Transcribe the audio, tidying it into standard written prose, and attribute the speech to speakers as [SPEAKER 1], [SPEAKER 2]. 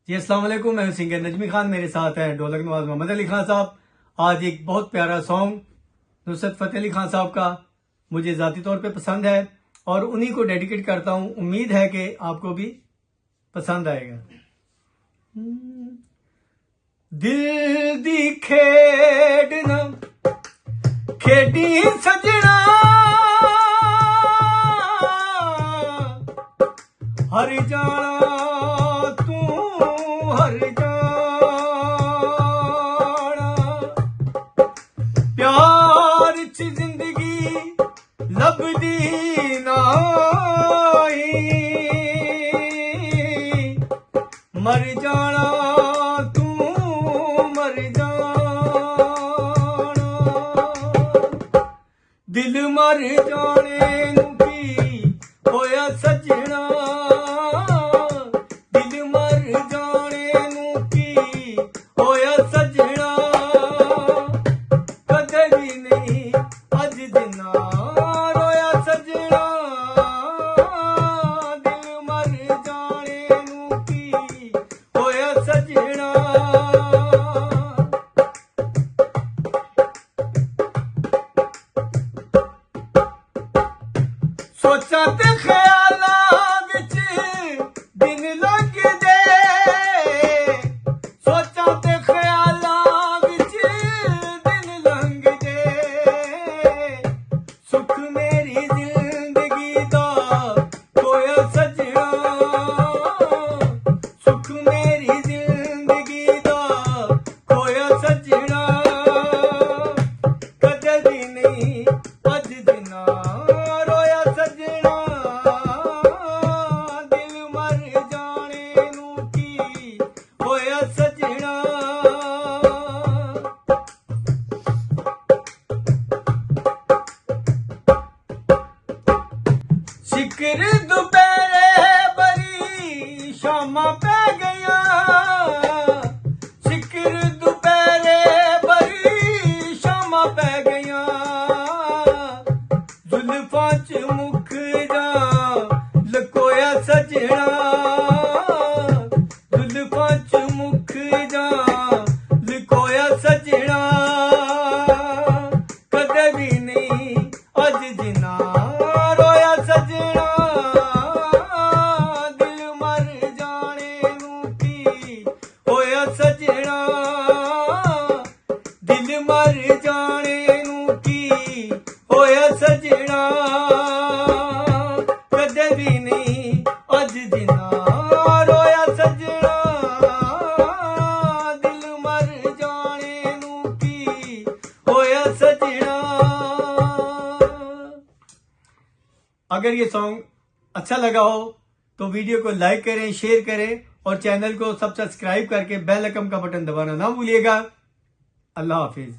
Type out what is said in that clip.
[SPEAKER 1] जी अस्सलाम वालेकुम, मैं हूं सिंगर नजमी खान। मेरे साथ हैं ढोलक नवाज मोहम्मद अली खान साहब। आज एक बहुत प्यारा सॉन्ग नुसरत फतेह अली खान साहब का मुझे ज़ाती तौर पे पसंद है और उन्हीं को डेडिकेट करता हूं। उम्मीद है कि आपको भी पसंद आएगा। दिल दी खेड ना खेडी सजना, हर जाना तू हर जाना, प्यार च जिंदगी लभदी नाही, मर जाना तू मर जाना, दिल मर जाने नू की होया सजना, दिल मर जाने नू की होया सजना, कदे भी नहीं अज जिन्ना रोया सजना, दिल मर जाने नू की होया सजना। सोचा ते ख्यालां विच दिन लंघदे, सोचा ते ख्यालां विच दिन लंघदे, सुख मेरी जिंदगी दा होया सजना, सुख मेरी जिंदगी दा होया सजना, कदे भी नहीं अज जिन्ना रोया सजना, दिल मर जाने नू की होया सजना। शिकर दोपहरे बड़ी शामा पै गया, शिकर दोपहरे बड़ी शामा पै गया, जुल्फां च मुख जा लकोया सजना, जुल्फां च मुख जा लकोया सजना, कदे भी नहीं अज जिन्ना रोया सजना, दिल मर जाने नू की होया सजना, दिल मर जाने नू की होया सजना, कदे भी नहीं अज जिन्ना रोया सजना, दिल मर जाने नू की होया सजना। अगर ये सॉन्ग अच्छा लगा हो तो वीडियो को लाइक करें, शेयर करें और चैनल को सब्सक्राइब करके बेल आइकन का बटन दबाना ना भूलिएगा। अल्लाह हाफिज।